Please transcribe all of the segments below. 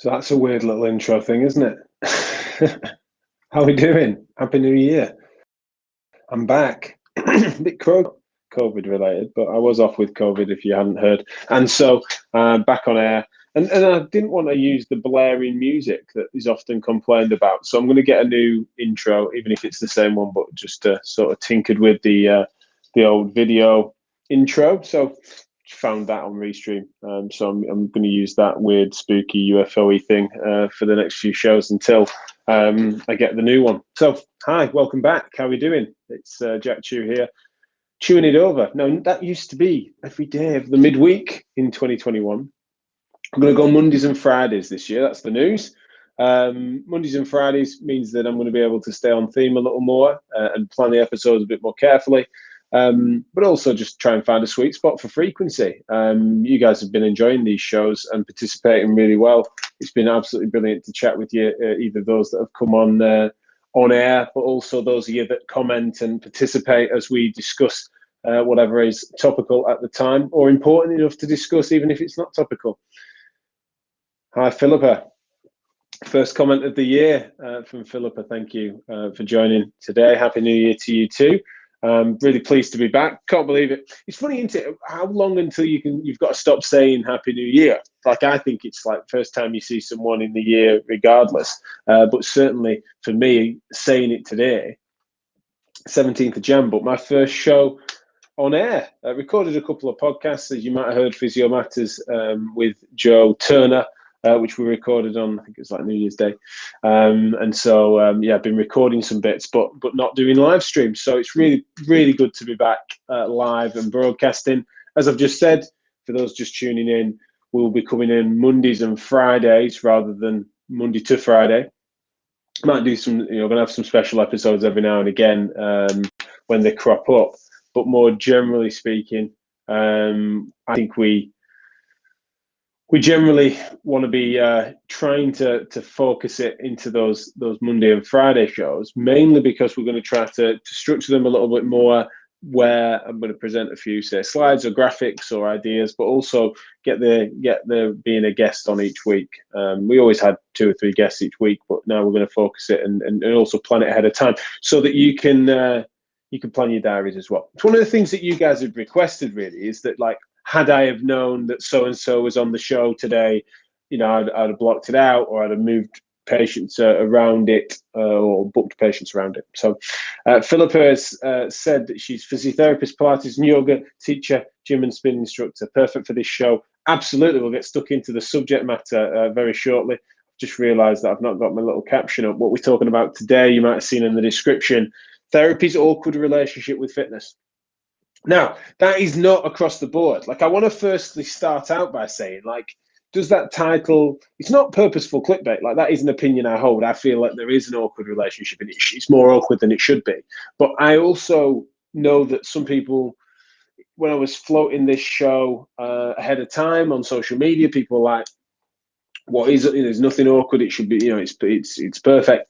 So that's a weird little intro thing, isn't it? How are we doing? Happy New Year. I'm back. A bit COVID related, but I was off with COVID if you hadn't heard. And so back on air. And I didn't want to use the blaring music that is often complained about. So I'm going to get a new intro, even if it's the same one, but just sort of tinkered with the old video intro. So found that on Restream. So I'm going to use that weird, spooky UFO-y thing for the next few shows until I get the new one. So, hi, welcome back. How are we doing? It's Jack Chew here, chewing it over. Now, that used to be every day of the midweek in 2021. I'm going to go Mondays and Fridays this year. That's the news. Mondays and Fridays means that I'm going to be able to stay on theme a little more and plan the episodes a bit more carefully. But also just try and find a sweet spot for frequency. You guys have been enjoying these shows and participating really well. It's been absolutely brilliant to chat with you, either those that have come on air, but also those of you that comment and participate as we discuss whatever is topical at the time or important enough to discuss, even if it's not topical. Hi, Philippa. First comment of the year from Philippa. Thank you for joining today. Happy New Year to you too. Really pleased to be back. Can't believe it. It's funny, isn't it? How long until you've got to stop saying Happy New Year? Like, I think it's like first time you see someone in the year, regardless. But certainly for me, saying it today, 17th of Jan, but my first show on air. I recorded a couple of podcasts, as you might have heard, Physio Matters with Joe Turner, which we recorded on, I think it was like New Year's Day. And so, I've been recording some bits, but not doing live streams. So it's really, really good to be back live and broadcasting. As I've just said, for those just tuning in, we'll be coming in Mondays and Fridays rather than Monday to Friday. Might do some, going to have some special episodes every now and again when they crop up. But more generally speaking, I think we generally want to be trying to focus it into those Monday and Friday shows, mainly because we're going to try to structure them a little bit more, where I'm going to present a few, say, slides or graphics or ideas, but also get the being a guest on each week. We always had 2 or 3 guests each week, but now we're going to focus it and also plan it ahead of time so that you can plan your diaries as well. It's one of the things that you guys have requested, really, is that, like, had I have known that so-and-so was on the show today, I'd have blocked it out, or I'd have moved patients around it or booked patients around it. So Philippa has said that she's physiotherapist, Pilates and yoga teacher, gym and spin instructor. Perfect for this show. Absolutely. We'll get stuck into the subject matter very shortly. Just realised that I've not got my little caption up. What we're talking about today, you might have seen in the description, therapy's awkward relationship with fitness. Now, that is not across the board. Like, I want to firstly start out by saying, like, does that title, it's not purposeful clickbait. Like, that is an opinion I hold. I feel like there is an awkward relationship, and it's more awkward than it should be. But I also know that some people, when I was floating this show ahead of time on social media, people were like, what is it? There's nothing awkward. It should be, it's perfect.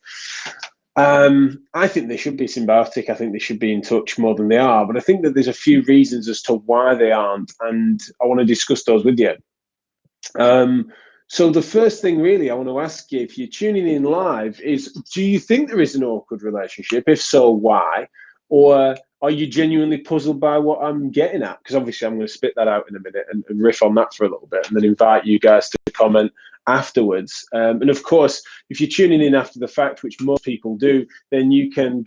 I think they should be symbiotic. I think they should be in touch more than they are. But I think that there's a few reasons as to why they aren't, and I want to discuss those with you. So the first thing, really, I want to ask you, if you're tuning in live, is, do you think there is an awkward relationship? If so, why? Or are you genuinely puzzled by what I'm getting at? Because obviously I'm going to spit that out in a minute and riff on that for a little bit, and then invite you guys to comment afterwards. And of course, if you're tuning in after the fact, which most people do, then you can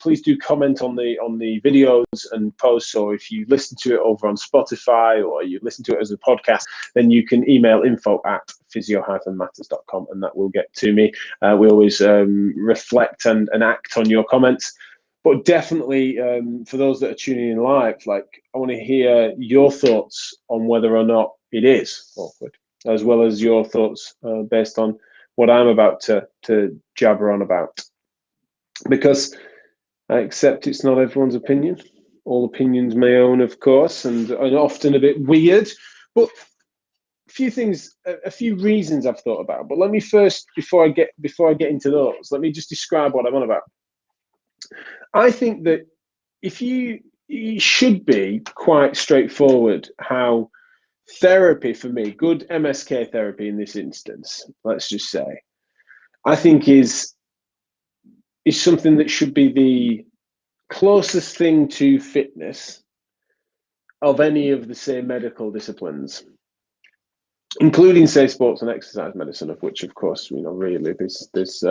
please do comment on the videos and posts, or if you listen to it over on Spotify or you listen to it as a podcast, then you can email info@physio-matters.com and that will get to me. We always reflect and act on your comments. But definitely, for those that are tuning in live, like, I want to hear your thoughts on whether or not it is awkward, as well as your thoughts based on what I'm about to jabber on about. Because I accept it's not everyone's opinion. All opinions my own, of course, and often a bit weird. But a few reasons I've thought about. But let me first, before I get into those, let me just describe what I'm on about. I think that it should be quite straightforward how therapy for me, good MSK therapy in this instance, let's just say, I think is something that should be the closest thing to fitness of any of the, say, medical disciplines, including, say, sports and exercise medicine, of which, of course, really there's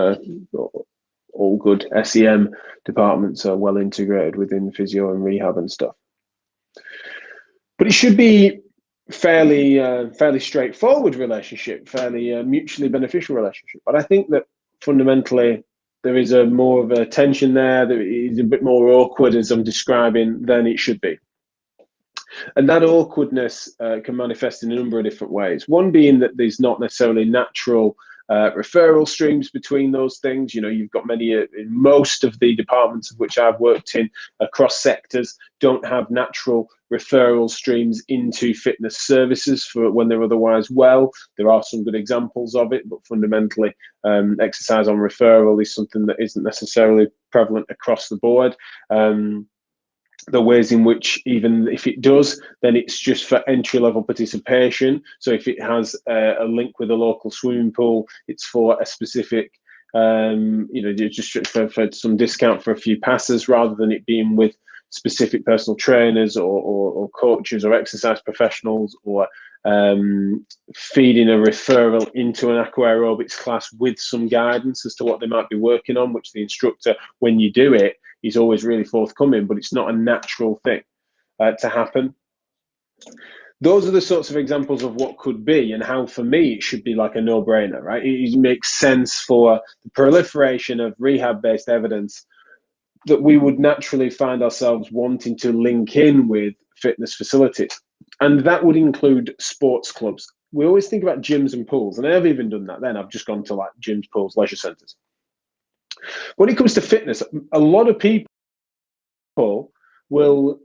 all good SEM departments are well integrated within physio and rehab and stuff. But it should be fairly straightforward relationship, fairly mutually beneficial relationship. But I think that fundamentally there is a more of a tension there that is a bit more awkward, as I'm describing, than it should be. And that awkwardness can manifest in a number of different ways. One being that there's not necessarily natural referral streams between those things. You've got most of the departments of which I've worked in across sectors don't have natural referral streams into fitness services for when they're otherwise well. There are some good examples of it, but fundamentally exercise on referral is something that isn't necessarily prevalent across the board. The ways in which, even if it does, then it's just for entry-level participation. So if it has a link with a local swimming pool, it's for a specific, just for some discount for a few passes, rather than it being with specific personal trainers or coaches or exercise professionals, or feeding a referral into an aqua aerobics class with some guidance as to what they might be working on, which the instructor, when you do it, is always really forthcoming, but it's not a natural thing to happen. Those are the sorts of examples of what could be, and how, for me, it should be like a no-brainer, right? It makes sense for the proliferation of rehab-based evidence that we would naturally find ourselves wanting to link in with fitness facilities. And that would include sports clubs. We always think about gyms and pools, and I've even done that then. I've just gone to like gyms, pools, leisure centres. When it comes to fitness, a lot of people will,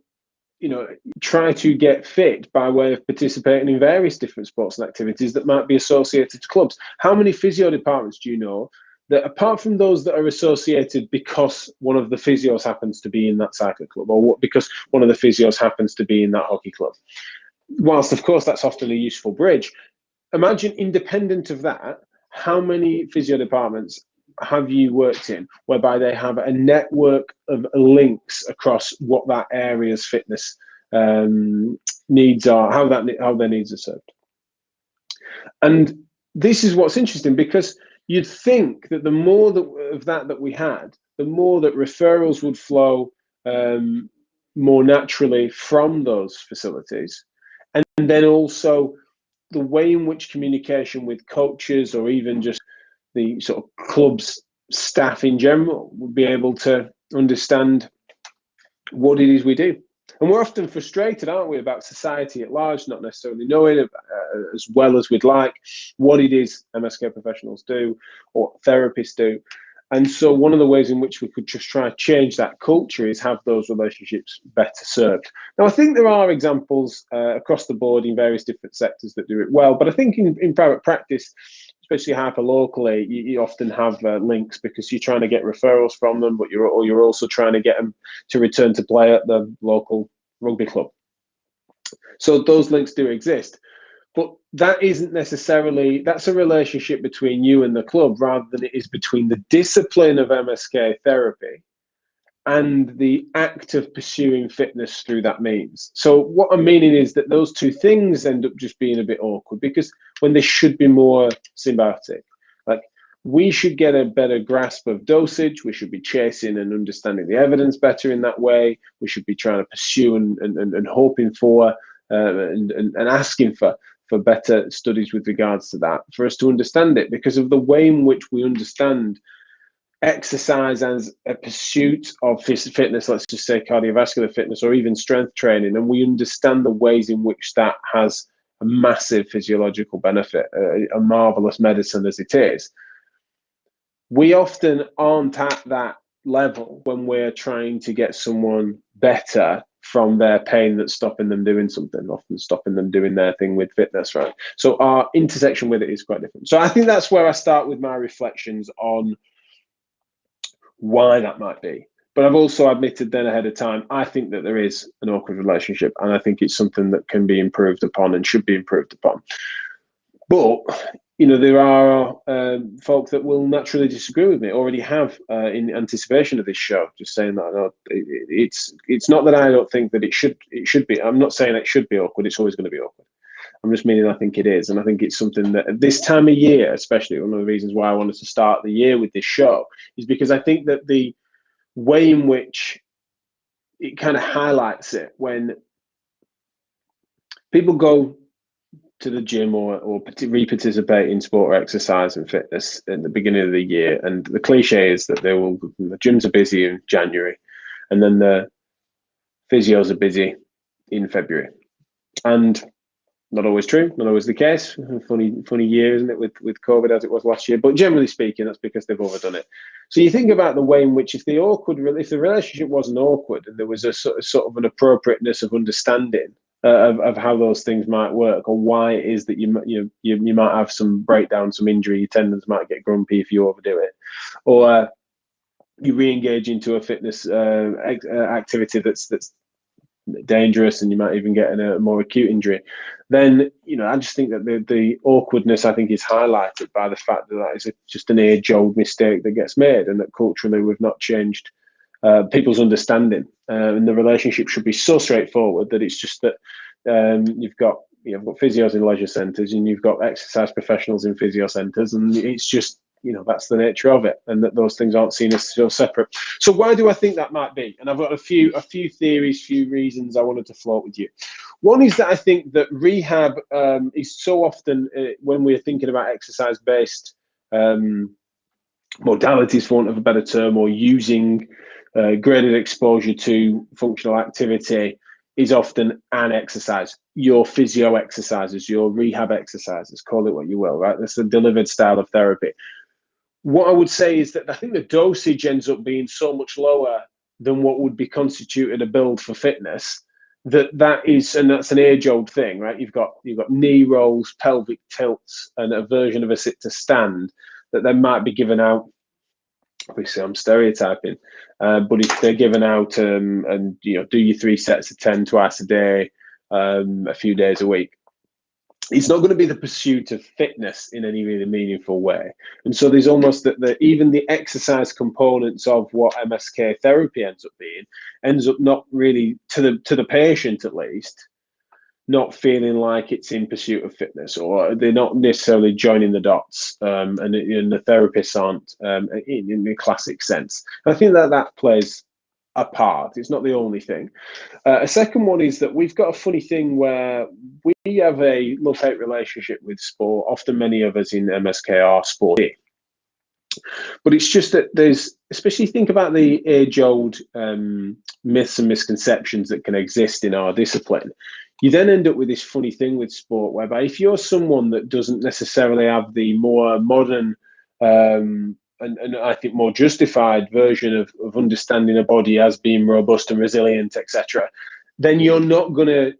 try to get fit by way of participating in various different sports and activities that might be associated to clubs. How many physio departments do you know that, apart from those that are associated because one of the physios happens to be in that cycling club, or because one of the physios happens to be in that hockey club? Whilst, of course, that's often a useful bridge, imagine, independent of that, how many physio departments have you worked in whereby they have a network of links across what that area's fitness needs are, how their needs are served? And this is what's interesting, because you'd think that the more that we had, the more that referrals would flow more naturally from those facilities. And then also the way in which communication with coaches, or even just the sort of club's staff in general, would be able to understand what it is we do. And we're often frustrated, aren't we, about society at large not necessarily knowing as well as we'd like what it is MSK professionals do or therapists do. And so one of the ways in which we could just try to change that culture is have those relationships better served. Now, I think there are examples across the board in various different sectors that do it well, but I think in private practice, especially hyper-locally, you often have links, because you're trying to get referrals from them, but you're also trying to get them to return to play at the local rugby club. So those links do exist. But that isn't necessarily, that's a relationship between you and the club, rather than it is between the discipline of MSK therapy and the act of pursuing fitness through that means. So what I'm meaning is that those two things end up just being a bit awkward, because when they should be more symbiotic. Like, we should get a better grasp of dosage. We should be chasing and understanding the evidence better in that way. We should be trying to pursue and hoping for and asking for better studies with regards to that, for us to understand it, because of the way in which we understand exercise as a pursuit of fitness, let's just say cardiovascular fitness or even strength training, and we understand the ways in which that has a massive physiological benefit, a marvelous medicine as it is. We often aren't at that level when we're trying to get someone better from their pain that's stopping them doing something, often stopping them doing their thing with fitness, right? So our intersection with it is quite different. So I think that's where I start with my reflections on why that might be. But I've also admitted then ahead of time, I think that there is an awkward relationship, and I think it's something that can be improved upon and should be improved upon. But there are folk that will naturally disagree with me. Already have in anticipation of this show. Just saying that it's not that I don't think that it should be. I'm not saying it should be awkward. It's always going to be awkward. I'm just meaning I think it is, and I think it's something that at this time of year, especially one of the reasons why I wanted to start the year with this show, is because I think that the way in which it kind of highlights it when people go to the gym or re-participate in sport or exercise and fitness at the beginning of the year, and the cliche is that the gyms are busy in January, and then the physios are busy in February, and not always true, not always the case. Funny year, isn't it, with COVID as it was last year? But generally speaking, that's because they've overdone it. So you think about the way in which if the relationship wasn't awkward and there was a sort of an appropriateness of understanding of how those things might work, or why it is that you might have some breakdown, some injury, your tendons might get grumpy if you overdo it, or you re-engage into a fitness activity that's dangerous, and you might even get a more acute injury, then I just think that the awkwardness, I think, is highlighted by the fact that is just an age-old mistake that gets made, and that culturally we've not changed people's understanding, and the relationship should be so straightforward that it's just that you've got physios in leisure centres and you've got exercise professionals in physio centres, and it's just that's the nature of it, and that those things aren't seen as so separate. So why do I think that might be? And I've got a few theories, few reasons I wanted to float with you. One is that I think that rehab is so often, when we're thinking about exercise-based modalities, for want of a better term, or using graded exposure to functional activity, is often an exercise. Your physio exercises, your rehab exercises, call it what you will, right? That's a delivered style of therapy. What I would say is that I think the dosage ends up being so much lower than what would be constituted a build for fitness, that's an age-old thing, right? You've got knee rolls, pelvic tilts, and a version of a sit to stand that then might be given out. Obviously, I'm stereotyping, but if they're given out and do your 3 sets of 10 twice a day, a few days a week, it's not going to be the pursuit of fitness in any really meaningful way. And so there's almost that even the exercise components of what MSK therapy ends up not really, to the patient at least, not feeling like it's in pursuit of fitness, or they're not necessarily joining the dots, and the therapists aren't in the classic sense. And I think that plays a part. It's not the only thing. A second one is that we've got a funny thing where we have a love-hate relationship with sport. Often many of us in MSK are sporty. But it's just that especially think about the age-old myths and misconceptions that can exist in our discipline. You then end up with this funny thing with sport, whereby if you're someone that doesn't necessarily have the more modern and I think more justified version of understanding a body as being robust and resilient, etc., then you're gonna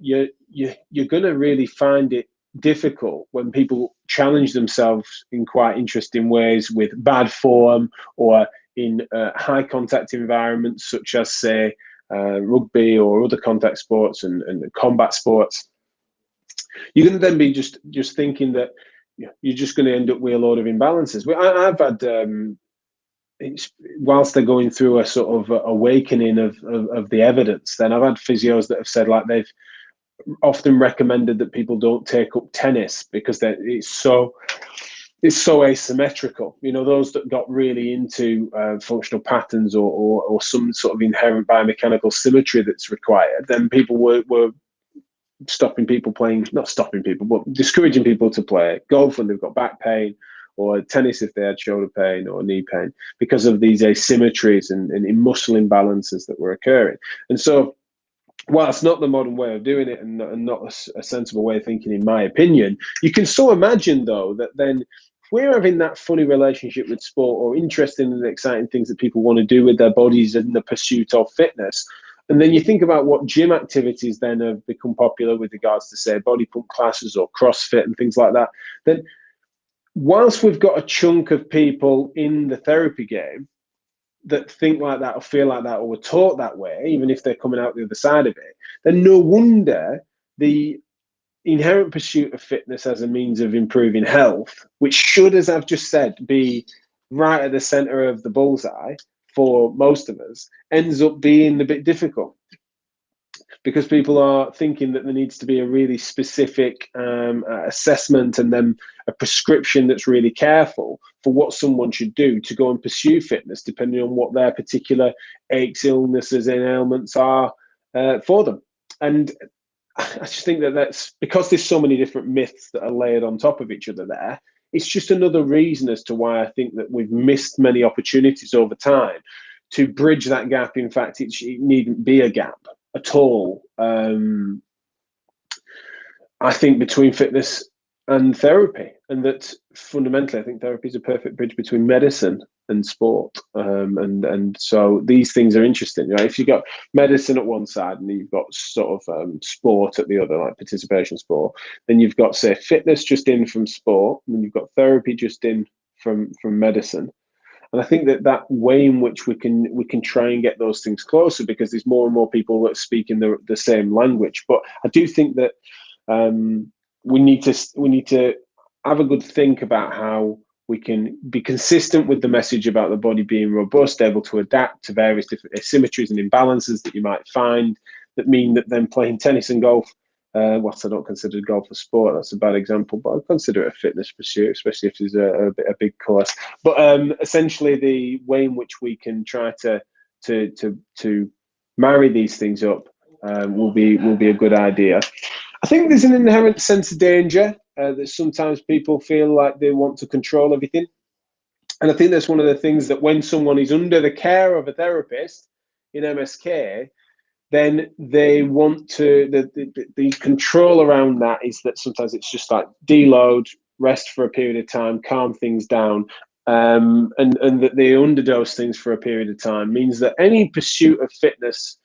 really find it difficult when people challenge themselves in quite interesting ways with bad form, or in high contact environments such as, say, rugby or other contact sports and combat sports. You're going to then be just thinking that you're just going to end up with a load of imbalances. I've had, whilst they're going through a sort of awakening of the evidence, then I've had physios that have said, like, they've often recommended that people don't take up tennis because it's so asymmetrical. Those that got really into functional patterns or some sort of inherent biomechanical symmetry that's required, then people were stopping people playing, not stopping people, but discouraging people to play golf when they've got back pain, or tennis if they had shoulder pain or knee pain, because of these asymmetries and muscle imbalances that were occurring. And so, while it's not the modern way of doing it, and not a sensible way of thinking, in my opinion, you can so imagine, though, that then if we're having that funny relationship with sport, or interesting and exciting things that people want to do with their bodies in the pursuit of fitness, and then you think about what gym activities then have become popular with regards to, say, body pump classes or CrossFit and things like that, then whilst we've got a chunk of people in the therapy game that think like that or feel like that or were taught that way, even if they're coming out the other side of it, then no wonder the inherent pursuit of fitness as a means of improving health, which should, as I've just said, be right at the center of the bullseye for most of us, ends up being a bit difficult because people are thinking that there needs to be a really specific assessment and then a prescription that's really careful for what someone should do to go and pursue fitness, depending on what their particular aches, illnesses, and ailments are for them. And I just think that that's because there's so many different myths that are layered on top of each other there. It's just another reason as to why I think that we've missed many opportunities over time to bridge that gap. In fact, it needn't be a gap at all. I think between fitness and therapy, and that fundamentally, I think therapy is a perfect bridge between medicine and sport. And so these things are interesting. You know, if you've got medicine at one side and you've got sort of sport at the other, like participation sport, then you've got, say, fitness just in from sport, and then you've got therapy just in from medicine. And I think that way in which we can try and get those things closer, because there's more and more people that speak in the same language. But I do think that we need to have a good think about how we can be consistent with the message about the body being robust, able to adapt to various different asymmetries and imbalances that you might find, that mean that then playing tennis and golf, whilst I don't consider golf a sport, that's a bad example, but I consider it a fitness pursuit, especially if there's a big course. But essentially, the way in which we can try to marry these things up will be a good idea. I think there's an inherent sense of danger that sometimes people feel like they want to control everything. And I think that's one of the things that when someone is under the care of a therapist in MSK, then they want to, the control around that is that sometimes it's just like deload, rest for a period of time, calm things down, and that they underdose things for a period of time means that any pursuit of fitness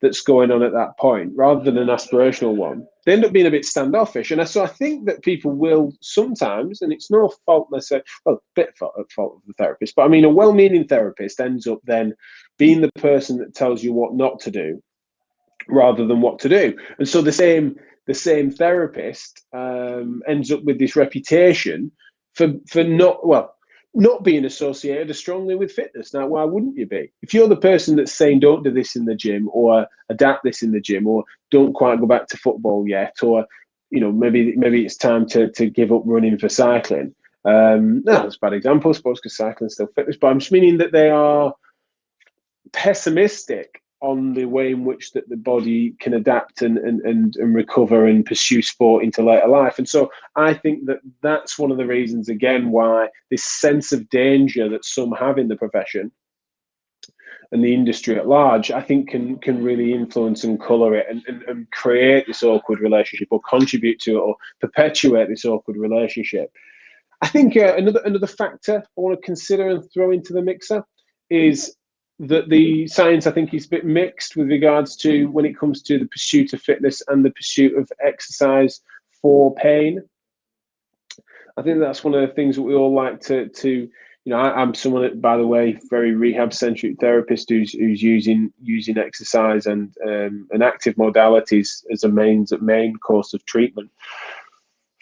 that's going on at that point, rather than an aspirational one, they end up being a bit standoffish. And so I think that people will sometimes, and it's no fault necessarily, well, a bit at fault of the therapist, but I mean, a well-meaning therapist ends up then being the person that tells you what not to do rather than what to do. And so the same therapist ends up with this reputation for not being associated as strongly with fitness. Now, why wouldn't you be? If you're the person that's saying don't do this in the gym, or adapt this in the gym, or don't quite go back to football yet, or maybe it's time to give up running for cycling. No, that's a bad example, I suppose, because cycling is still fitness. But I'm just meaning that they are pessimistic on the way in which that the body can adapt and recover and pursue sport into later life. And so I think that that's one of the reasons, again, why this sense of danger that some have in the profession and the industry at large, I think can really influence and colour it and create this awkward relationship, or contribute to it, or perpetuate this awkward relationship. I think another factor I want to consider and throw into the mixer is that the science, I think, is a bit mixed with regards to when it comes to the pursuit of fitness and the pursuit of exercise for pain. I think that's one of the things that we all like to I'm someone, by the way, very rehab-centric therapist who's using exercise and active modalities as a main course of treatment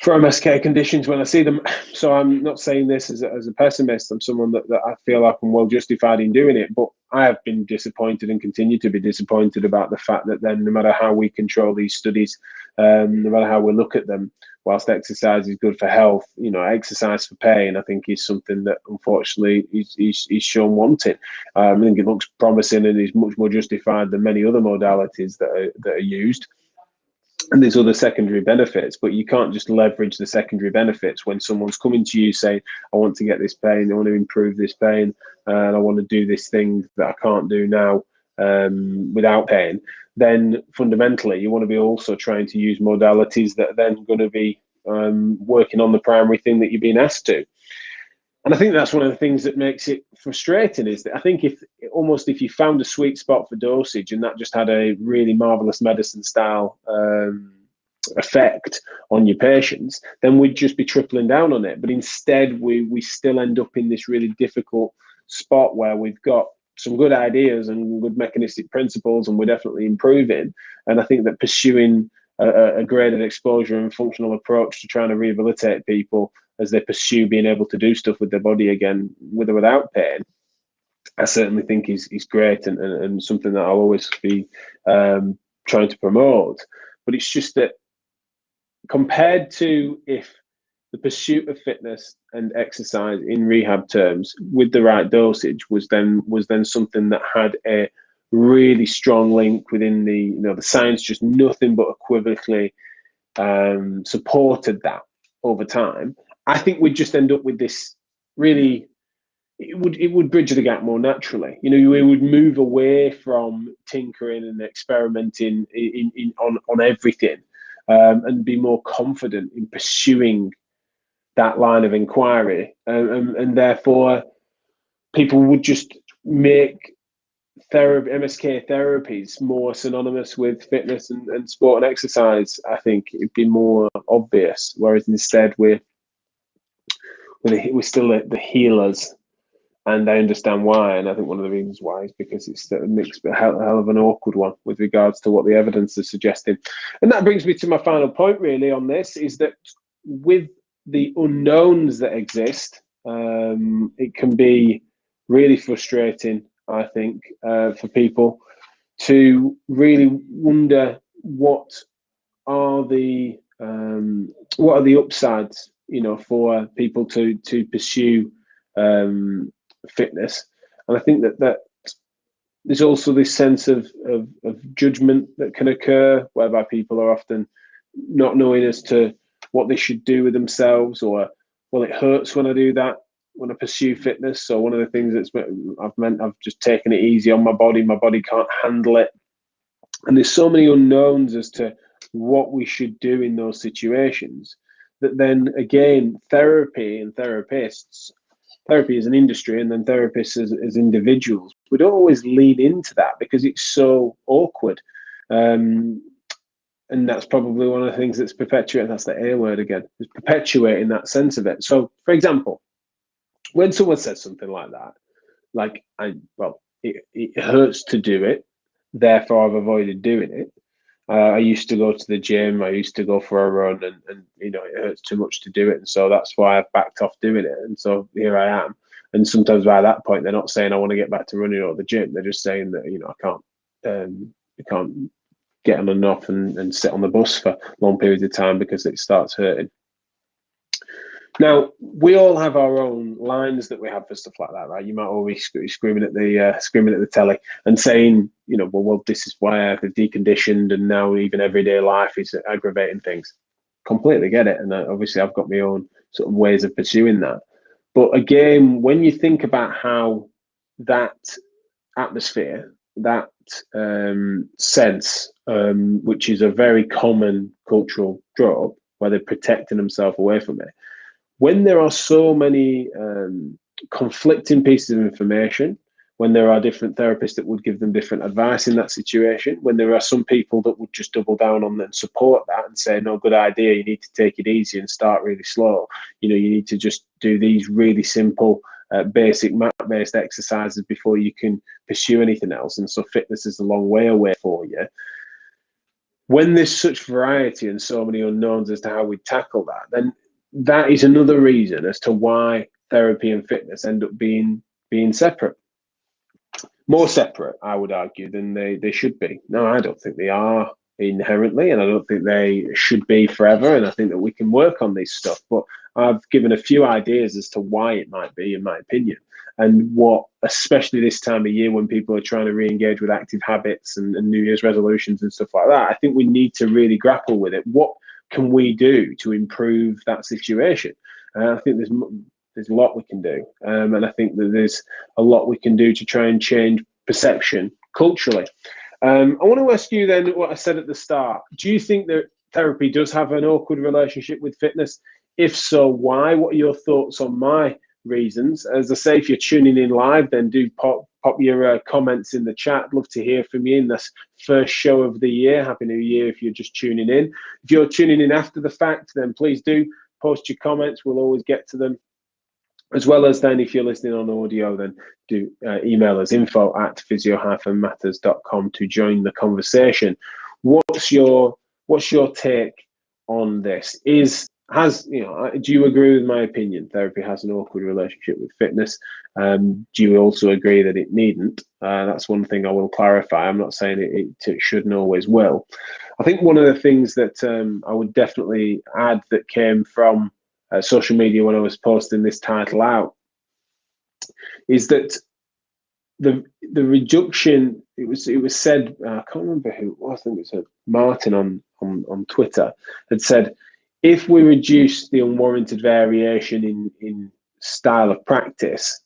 for MSK conditions when I see them. So I'm not saying this as a pessimist. I'm someone that I feel like I'm well justified in doing it, but I have been disappointed and continue to be disappointed about the fact that then no matter how we control these studies, no matter how we look at them, whilst exercise is good for health, exercise for pain, I think is something that unfortunately is shown wanting. I think it looks promising and is much more justified than many other modalities that are used. And there's other secondary benefits, but you can't just leverage the secondary benefits when someone's coming to you saying, I want to get this pain, I want to improve this pain, and I want to do this thing that I can't do now without pain. Then fundamentally, you want to be also trying to use modalities that are then going to be working on the primary thing that you're being asked to. And I think that's one of the things that makes it frustrating, is that I think if you found a sweet spot for dosage and that just had a really marvelous medicine style effect on your patients, then we'd just be tripling down on it. But instead, we still end up in this really difficult spot where we've got some good ideas and good mechanistic principles, and we're definitely improving. And I think that pursuing a graded exposure and functional approach to trying to rehabilitate people as they pursue being able to do stuff with their body again, with or without pain, I certainly think is great, and something that I'll always be trying to promote. But it's just that compared to if the pursuit of fitness and exercise in rehab terms with the right dosage was then something that had a really strong link within the the science, just nothing but equivocally supported that over time, I think we'd just end up with this really, it would bridge the gap more naturally. We would move away from tinkering and experimenting on everything, and be more confident in pursuing that line of inquiry, and therefore people would just make MSK therapies more synonymous with fitness and sport and exercise. I think it'd be more obvious, whereas instead we're still the healers. And I understand why, and I think one of the reasons why is because it's a hell of an awkward one with regards to what the evidence is suggesting. And that brings me to my final point really on this, is that with the unknowns that exist, it can be really frustrating, I think, for people to really wonder what are the upsides, for people to pursue fitness. And I think that there's also this sense of judgment that can occur, whereby people are often not knowing as to what they should do with themselves, or, well, it hurts when I do that, when I pursue fitness. So one of the things I've just taken it easy on my body can't handle it. And there's so many unknowns as to what we should do in those situations, that then again, therapy and therapists, therapy as an industry, and then therapists as individuals, we don't always lean into that because it's so awkward. And that's probably one of the things that's perpetuating, that's the A word again, is perpetuating that sense of it. So, for example, when someone says something like that, like, it hurts to do it, therefore I've avoided doing it. I used to go to the gym, I used to go for a run, and it hurts too much to do it. And so that's why I've backed off doing it. And so here I am. And sometimes by that point, they're not saying I want to get back to running or the gym. They're just saying that, I can't get on enough and sit on the bus for long periods of time because it starts hurting. Now, we all have our own lines that we have for stuff like that, right? You might always be screaming at the telly and saying, well, this is why I've deconditioned, and now even everyday life is aggravating things. Completely get it, and obviously I've got my own sort of ways of pursuing that. But again, when you think about how that atmosphere, that sense, which is a very common cultural trope, where they're protecting themselves away from it, when there are so many conflicting pieces of information, when there are different therapists that would give them different advice in that situation, when there are some people that would just double down on and support that and say, no, good idea, you need to take it easy and start really slow. You need to just do these really simple, basic mat-based exercises before you can pursue anything else. And so fitness is a long way away for you. When there's such variety and so many unknowns as to how we tackle that, then that is another reason as to why therapy and fitness end up being separate. More separate, I would argue, than they should be. No, I don't think they are inherently, and I don't think they should be forever. And I think that we can work on this stuff. But I've given a few ideas as to why it might be, in my opinion, and what, especially this time of year when people are trying to re-engage with active habits and New Year's resolutions and stuff like that, I think we need to really grapple with it. What can we do to improve that situation? I think there's a lot we can do, and I think that there's a lot we can do to try and change perception culturally. I want to ask you then what I said at the start. Do you think that therapy does have an awkward relationship with fitness? If so, why? What are your thoughts on my reasons? As I say, if you're tuning in live, then do pop your comments in the chat. I'd love to hear from you in this first show of the year. Happy New Year if you're just tuning in. If you're tuning in after the fact, then please do post your comments. We'll always get to them. As well as then, if you're listening on audio, then do email us info@physio-matters.com to join the conversation. What's your take on this? Do you agree with my opinion? Therapy has an awkward relationship with fitness. Do you also agree that it needn't? That's one thing I will clarify. I'm not saying it should and always will. I think one of the things that I would definitely add that came from social media when I was posting this title out is that the reduction, it was said, I can't remember who it was, I think it was Martin on Twitter, had said, if we reduce the unwarranted variation in style of practice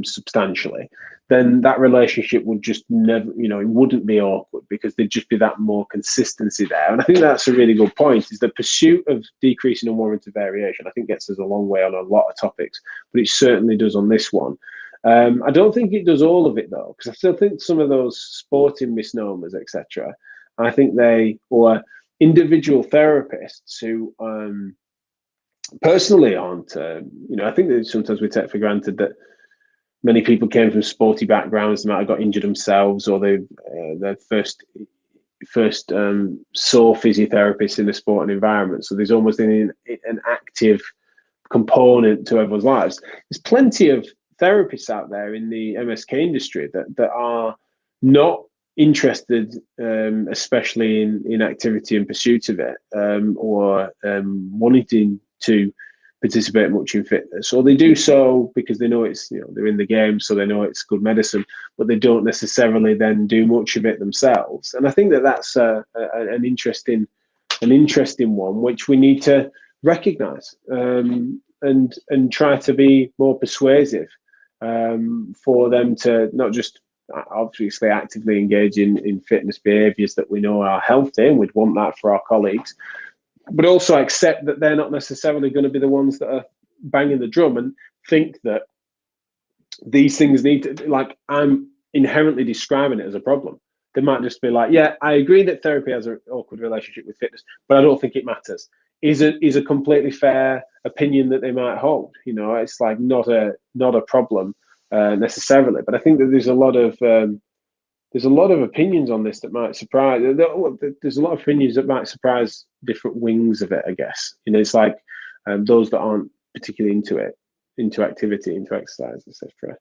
substantially, then that relationship would just never, it wouldn't be awkward because there'd just be that more consistency there. And I think that's a really good point, is the pursuit of decreasing unwarranted variation, I think gets us a long way on a lot of topics, but it certainly does on this one. I don't think it does all of it though, because I still think some of those sporting misnomers, etc., I think or individual therapists who personally aren't, I think that sometimes we take for granted that many people came from sporty backgrounds, they might have got injured themselves, or their first saw physiotherapists in a sporting environment. So there's almost an active component to everyone's lives. There's plenty of therapists out there in the MSK industry that are not interested, especially in activity and pursuit of it, or wanting to participate much in fitness, or they do so because they know it's, they're in the game, so they know it's good medicine, but they don't necessarily then do much of it themselves. And I think that's an interesting one, which we need to recognize and try to be more persuasive for them to not just obviously actively engage in fitness behaviors that we know are healthy, and we'd want that for our colleagues, but also accept that they're not necessarily going to be the ones that are banging the drum and think that these things need to, like, I'm inherently describing it as a problem. They might just be like, yeah, I agree that therapy has an awkward relationship with fitness, but I don't think it matters. Is a completely fair opinion that they might hold. It's like not a problem necessarily, but I think that there's a lot of opinions on this that might surprise. There's a lot of opinions that might surprise different wings of it, I guess. It's like those that aren't particularly into it, into activity, into exercise, etc.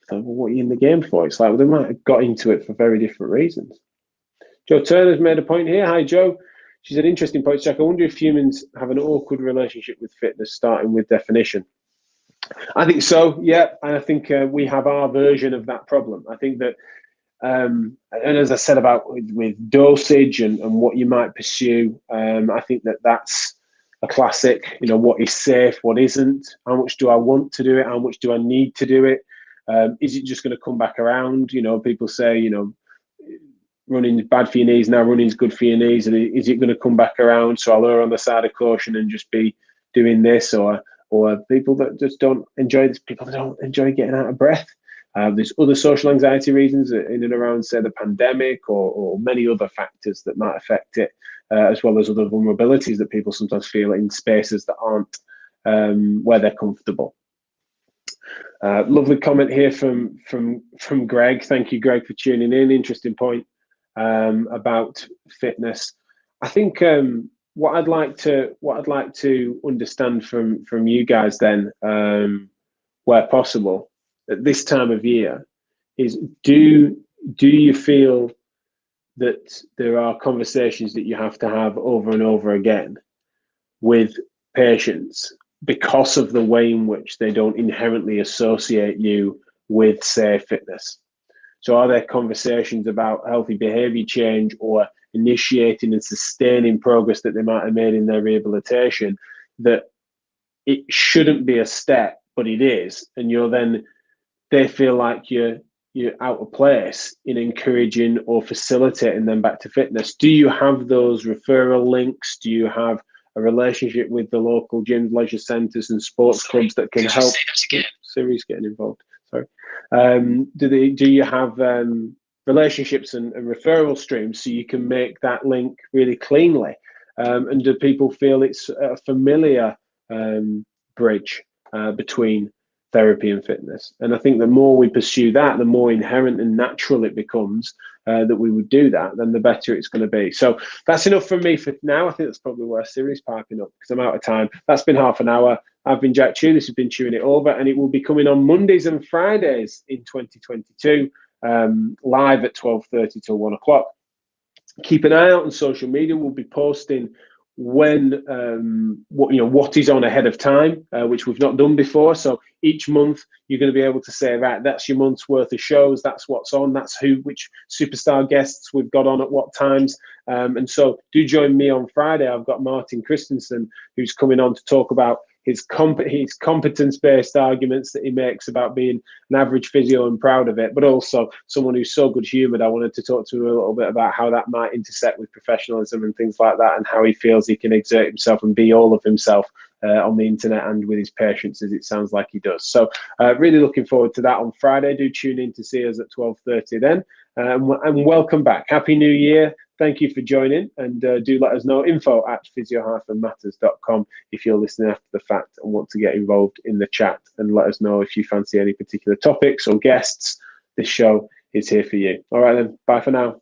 So, well, what are you in the game for? It's like, well, they might have got into it for very different reasons. Joe Turner's made a point here. Hi, Joe. She said, interesting point, Jack. I wonder if humans have an awkward relationship with fitness, starting with definition. I think so, yeah. And I think we have our version of that problem. I think that, and as I said about with dosage and what you might pursue, I think that's a classic. What is safe, what isn't, how much do I want to do it, how much do I need to do it, is it just going to come back around? People say, running is bad for your knees, now running is good for your knees, and is it going to come back around? So I'll err on the side of caution and just be doing this, or people that just don't enjoy this, people that don't enjoy getting out of breath. There's other social anxiety reasons in and around, say, the pandemic, or many other factors that might affect it, as well as other vulnerabilities that people sometimes feel in spaces that aren't where they're comfortable. Lovely comment here from Greg. Thank you, Greg, for tuning in. Interesting point about fitness. I think what I'd like to understand from you guys then, where possible, at this time of year, is do you feel that there are conversations that you have to have over and over again with patients because of the way in which they don't inherently associate you with, say, fitness? So are there conversations about healthy behavior change or initiating and sustaining progress that they might have made in their rehabilitation that it shouldn't be a step, but it is, and they feel like you're out of place in encouraging or facilitating them back to fitness? Do you have those referral links? Do you have a relationship with the local gyms, leisure centres and sports clubs that can help? Siri's getting involved. Sorry. Do you have relationships and referral streams so you can make that link really cleanly? And do people feel it's a familiar bridge between therapy and fitness. And I think the more we pursue that, the more inherent and natural it becomes that we would do that, then the better it's going to be. So that's enough from me for now. I think that's probably where Siri's piping up because I'm out of time. That's been half an hour. I've been Jack Chew. This has been Chewing It Over, and it will be coming on Mondays and Fridays in 2022, live at 12:30 till 1 o'clock. Keep an eye out on social media. We'll be posting when what is on ahead of time, which we've not done before. So each month you're going to be able to say, right, that's your month's worth of shows, that's what's on, that's which superstar guests we've got on at what times. And so do join me on Friday. I've got Martin Christensen who's coming on to talk about his competence-based arguments that he makes about being an average physio and proud of it, but also someone who's so good-humoured. I wanted to talk to him a little bit about how that might intersect with professionalism and things like that, and how he feels he can exert himself and be all of himself on the internet and with his patients, as it sounds like he does. So really looking forward to that on Friday. Do tune in to see us at 12:30 then. And welcome back. Happy New Year. Thank you for joining, and do let us know, info@physio-matters.com if you're listening after the fact and want to get involved in the chat, and let us know if you fancy any particular topics or guests. This show is here for you. All right then, bye for now.